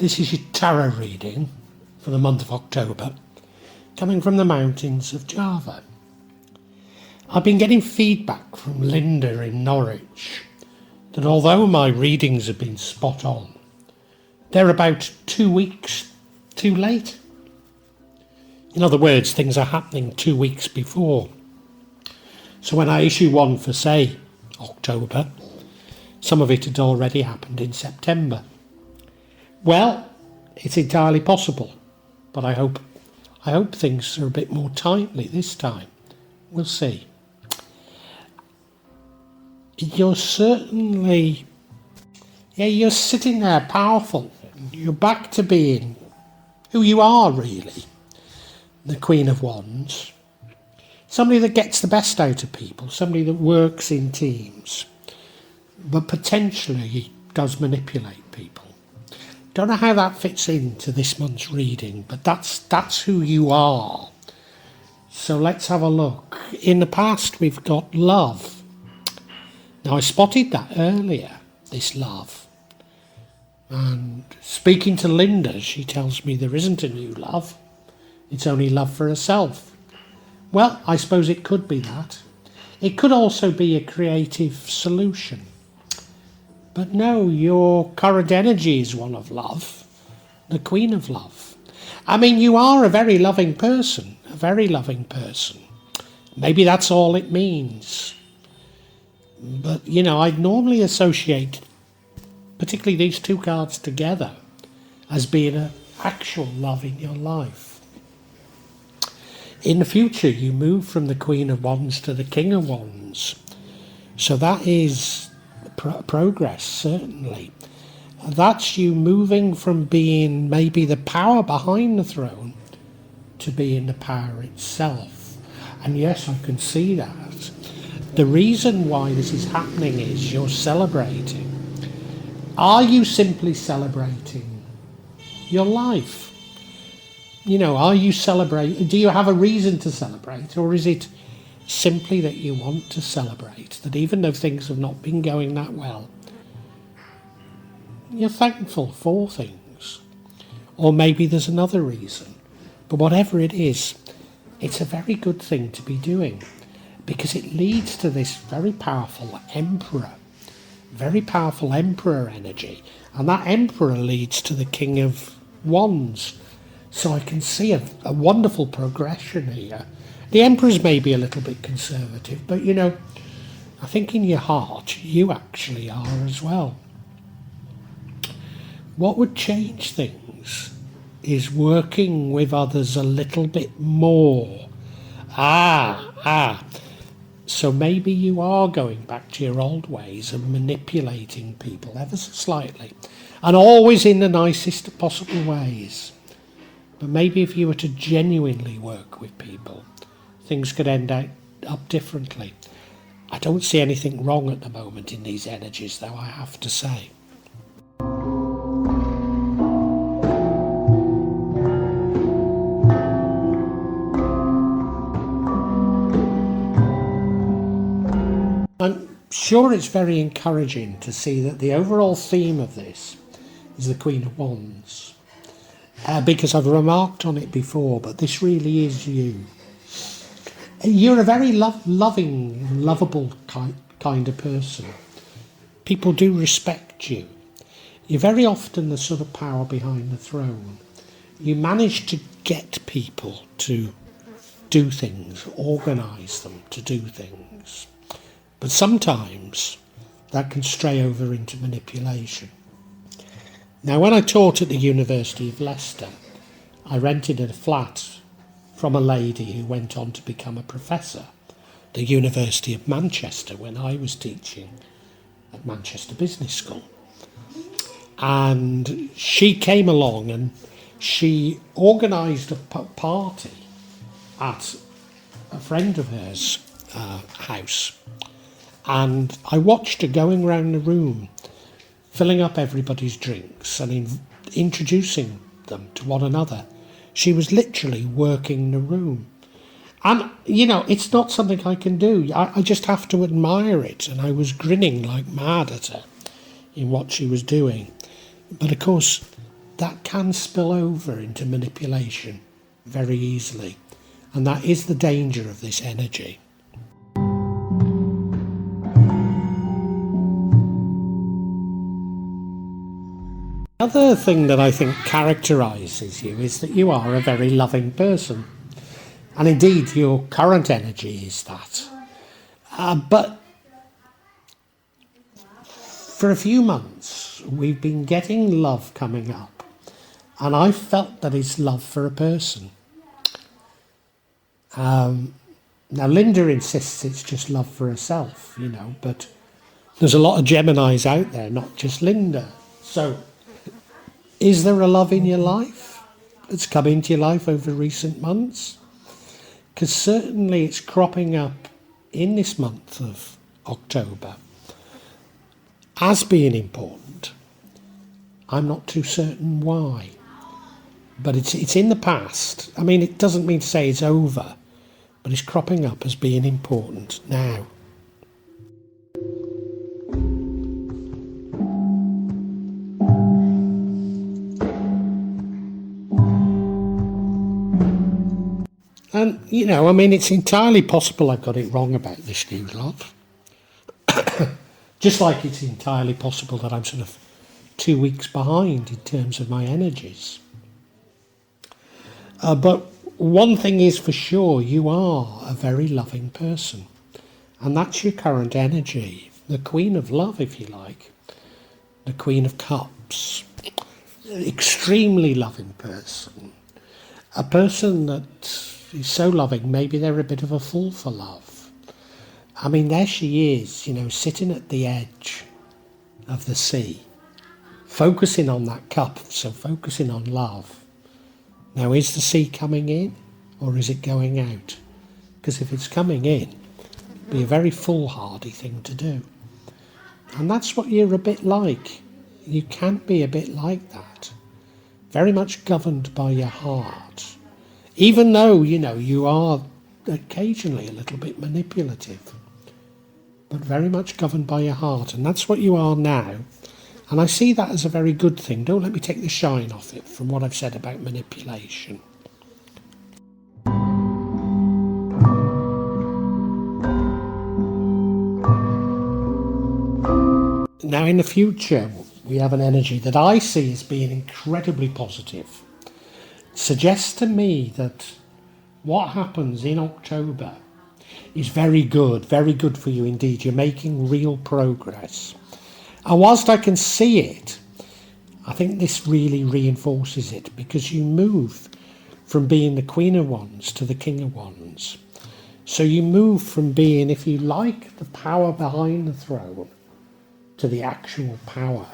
This is your tarot reading for the month of October, coming from the mountains of Java. I've been getting feedback from Linda in Norwich that although my readings have been spot on, they're about 2 weeks too late. In other words, things are happening 2 weeks before. So when I issue one for, say, October, some of it had already happened in September. Well, it's entirely possible, but I hope things are a bit more timely this time. We'll see. You're certainly, you're sitting there powerful. You're back to being who you are, really. The Queen of Wands. Somebody that gets the best out of people, somebody that works in teams, but potentially does manipulate people. Don't know how that fits into this month's reading, but that's who you are. So let's have a look. In the past, we've got love. Now, I spotted that earlier, this love. And speaking to Linda, she tells me there isn't a new love. It's only love for herself. Well, I suppose it could be that. It could also be a creative solution. But no, your current energy is one of love, the Queen of Love. I mean, you are a very loving person, Maybe that's all it means. But, I'd normally associate particularly these two cards together as being an actual love in your life. In the future, you move from the Queen of Wands to the King of Wands. So that is progress, certainly. That's you moving from being maybe the power behind the throne to being the power itself. And yes, I can see that. The reason why this is happening is you're celebrating. Are you simply celebrating your life? Are you celebrating? Do you have a reason to celebrate, or is it simply that you want to celebrate, that even though things have not been going that well, you're thankful for things? Or maybe there's another reason. But whatever it is, it's a very good thing to be doing, because it leads to this very powerful emperor energy. And that emperor leads to the King of Wands. So I can see a wonderful progression here. The Emperor's maybe a little bit conservative, but I think in your heart, you actually are as well. What would change things is working with others a little bit more. So maybe you are going back to your old ways of manipulating people ever so slightly, and always in the nicest possible ways. But maybe if you were to genuinely work with people, things could end up differently. I don't see anything wrong at the moment in these energies, though, I have to say. I'm sure it's very encouraging to see that the overall theme of this is the Queen of Wands. Because I've remarked on it before, but this really is you. You're a very loving, lovable kind of person. People do respect you. You're very often the sort of power behind the throne. You manage to get people to do things, organise them to do things. But sometimes that can stray over into manipulation. Now, when I taught at the University of Leicester, I rented a flat from a lady who went on to become a professor at the University of Manchester when I was teaching at Manchester Business School. And she came along and she organised a party at a friend of hers' house. And I watched her going around the room, filling up everybody's drinks and introducing them to one another. She was literally working the room. And, it's not something I can do. I just have to admire it. And I was grinning like mad at her in what she was doing. But, of course, that can spill over into manipulation very easily. And that is the danger of this energy. The other thing that I think characterises you is that you are a very loving person. And indeed, your current energy is that. But for a few months, we've been getting love coming up. And I felt that it's love for a person. Now, Linda insists it's just love for herself, but there's a lot of Geminis out there, not just Linda. So, is there a love in your life that's come into your life over recent months? Because certainly it's cropping up in this month of October as being important. I'm not too certain why, but it's in the past. I mean, it doesn't mean to say it's over, but it's cropping up as being important now. And, it's entirely possible I got it wrong about this new love. Just like it's entirely possible that I'm sort of 2 weeks behind in terms of my energies. But one thing is for sure, you are a very loving person. And that's your current energy. The Queen of Love, if you like. The Queen of Cups. Extremely loving person. A person that is so loving, maybe they're a bit of a fool for love. I mean, there she is, sitting at the edge of the sea, focusing on that cup, so focusing on love. Now, is the sea coming in or is it going out? Because if it's coming in, it'd be a very foolhardy thing to do. And that's what you're a bit like. You can be a bit like that. Very much governed by your heart. Even though, you are occasionally a little bit manipulative, but very much governed by your heart. And that's what you are now. And I see that as a very good thing. Don't let me take the shine off it from what I've said about manipulation. Now, in the future, we have an energy that I see as being incredibly positive. Suggests to me that what happens in October is very good for you indeed. You're making real progress. And whilst I can see it, I think this really reinforces it, because you move from being the Queen of Wands to the King of Wands. So you move from being, if you like, the power behind the throne to the actual power.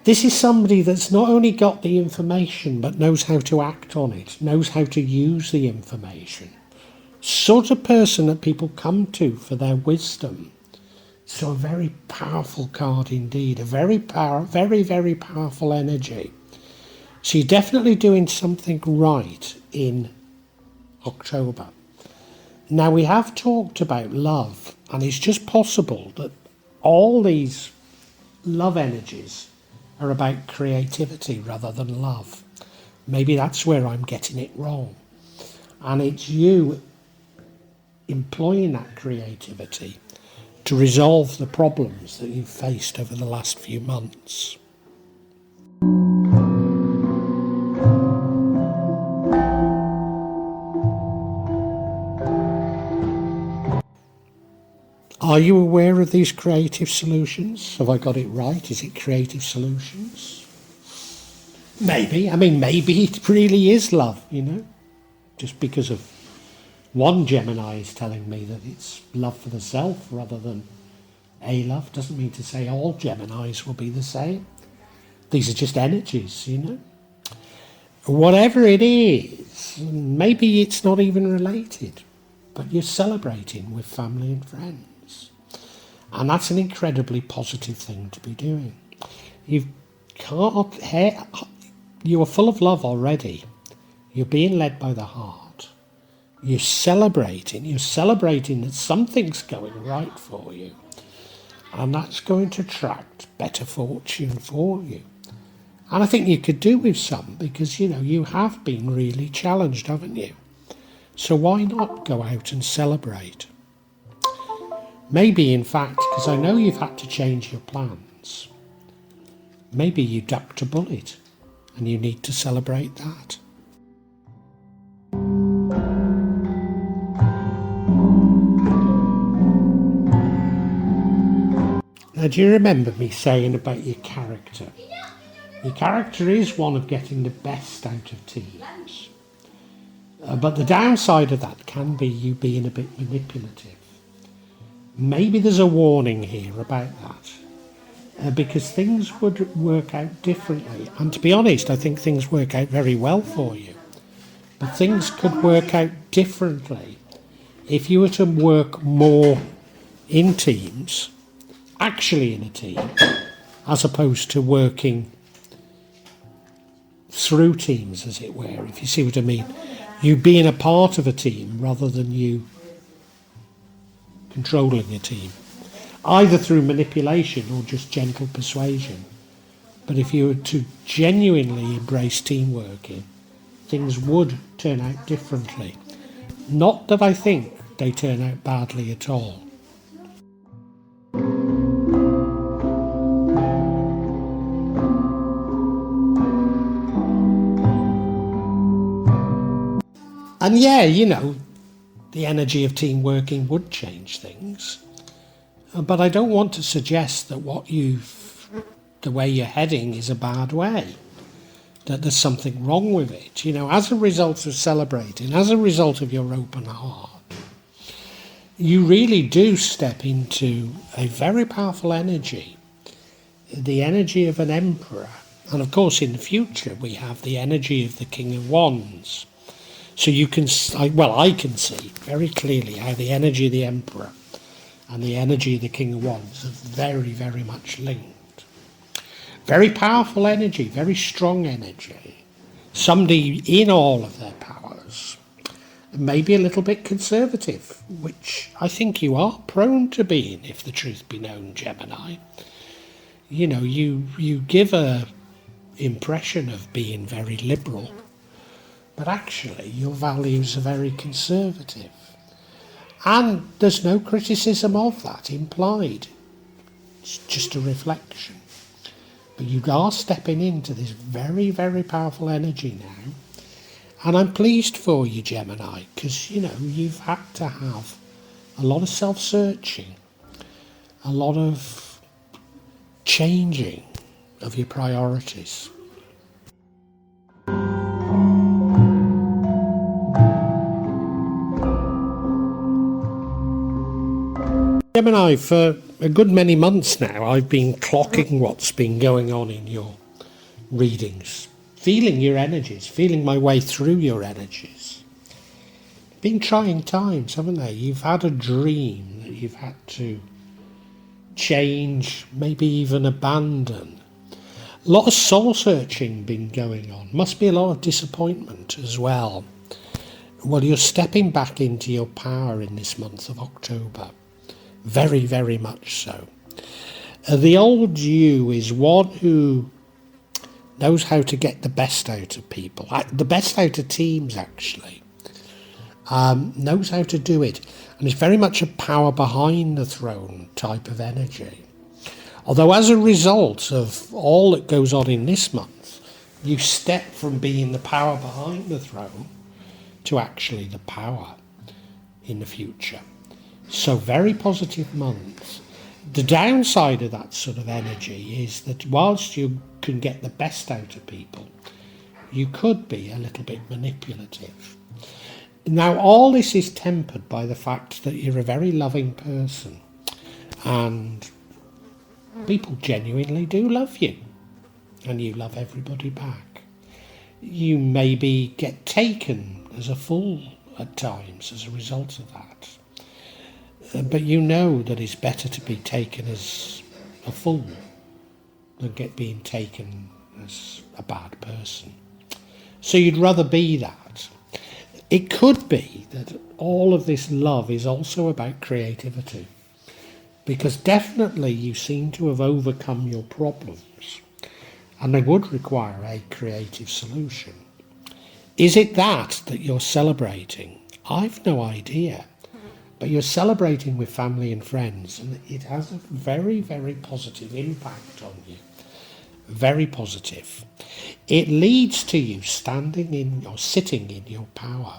This is somebody that's not only got the information, but knows how to act on it, knows how to use the information. Sort of person that people come to for their wisdom. So a very powerful card indeed, a very, very powerful energy. So you're definitely doing something right in October. Now, we have talked about love, and it's just possible that all these love energies are about creativity rather than love. Maybe that's where I'm getting it wrong. And it's you employing that creativity to resolve the problems that you've faced over the last few months. Are you aware of these creative solutions? Have I got it right? Is it creative solutions? Maybe. I mean, maybe it really is love, just because of one Gemini is telling me that it's love for the self rather than a love. Doesn't mean to say all Geminis will be the same. These are just energies, Whatever it is, maybe it's not even related, but you're celebrating with family and friends. And that's an incredibly positive thing to be doing. You are full of love already. You're being led by the heart. You're celebrating that something's going right for you. And that's going to attract better fortune for you. And I think you could do with some because, you have been really challenged, haven't you? So why not go out and celebrate? Maybe, in fact, because I know you've had to change your plans, maybe you ducked a bullet and you need to celebrate that. Now, do you remember me saying about your character? Your character is one of getting the best out of teams. But the downside of that can be you being a bit manipulative. Maybe there's a warning here about that. Because things would work out differently. And to be honest, I think things work out very well for you. But things could work out differently if you were to work more in teams, actually in a team, as opposed to working through teams, as it were, if you see what I mean. You being a part of a team rather than you controlling a team, either through manipulation or just gentle persuasion. But if you were to genuinely embrace team working, things would turn out differently. Not that I think they turn out badly at all. And yeah, the energy of team working would change things. But I don't want to suggest that the way you're heading is a bad way, that there's something wrong with it. As a result of celebrating, as a result of your open heart, you really do step into a very powerful energy, the energy of an emperor. And of course, in the future, we have the energy of the King of Wands. So I can see very clearly how the energy of the Emperor and the energy of the King of Wands are very, very much linked. Very powerful energy, very strong energy. Somebody in all of their powers. Maybe a little bit conservative, which I think you are prone to being, if the truth be known, Gemini. You give a impression of being very liberal. But actually, your values are very conservative. And there's no criticism of that implied. It's just a reflection. But you are stepping into this very, very powerful energy now. And I'm pleased for you, Gemini, because, you've had to have a lot of self-searching, a lot of changing of your priorities. Gemini, for a good many months now, I've been clocking what's been going on in your readings, feeling your energies, feeling my way through your energies. Been trying times, haven't they? You've had a dream that you've had to change, maybe even abandon. A lot of soul searching been going on. Must be a lot of disappointment as well. Well, you're stepping back into your power in this month of October. Very, very much so. The old you is one who knows how to get the best out of people, the best out of teams actually, knows how to do it, and is very much a power behind the throne type of energy. Although as a result of all that goes on in this month, you step from being the power behind the throne to actually the power in the future. So very positive month. The downside of that sort of energy is that whilst you can get the best out of people, you could be a little bit manipulative. Now, all this is tempered by the fact that you're a very loving person and people genuinely do love you and you love everybody back. You maybe get taken as a fool at times as a result of that. But you know that it's better to be taken as a fool than being taken as a bad person. So you'd rather be that. It could be that all of this love is also about creativity, because definitely you seem to have overcome your problems and they would require a creative solution. Is it that you're celebrating? I've no idea. But you're celebrating with family and friends, and it has a very, very positive impact on you. Very positive. It leads to you standing in or sitting in your power.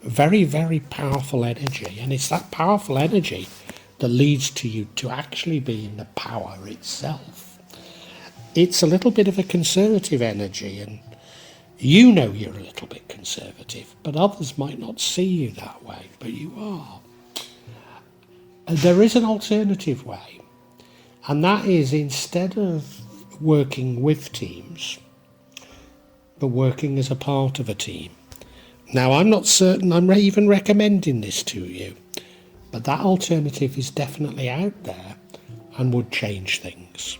Very, very powerful energy, and it's that powerful energy that leads to you to actually be in the power itself. It's a little bit of a conservative energy, and you know you're a little bit conservative, but others might not see you that way, but you are. There is an alternative way, and that is, instead of working with teams, but working as a part of a team. Now, I'm not certain I'm even recommending this to you, but that alternative is definitely out there and would change things.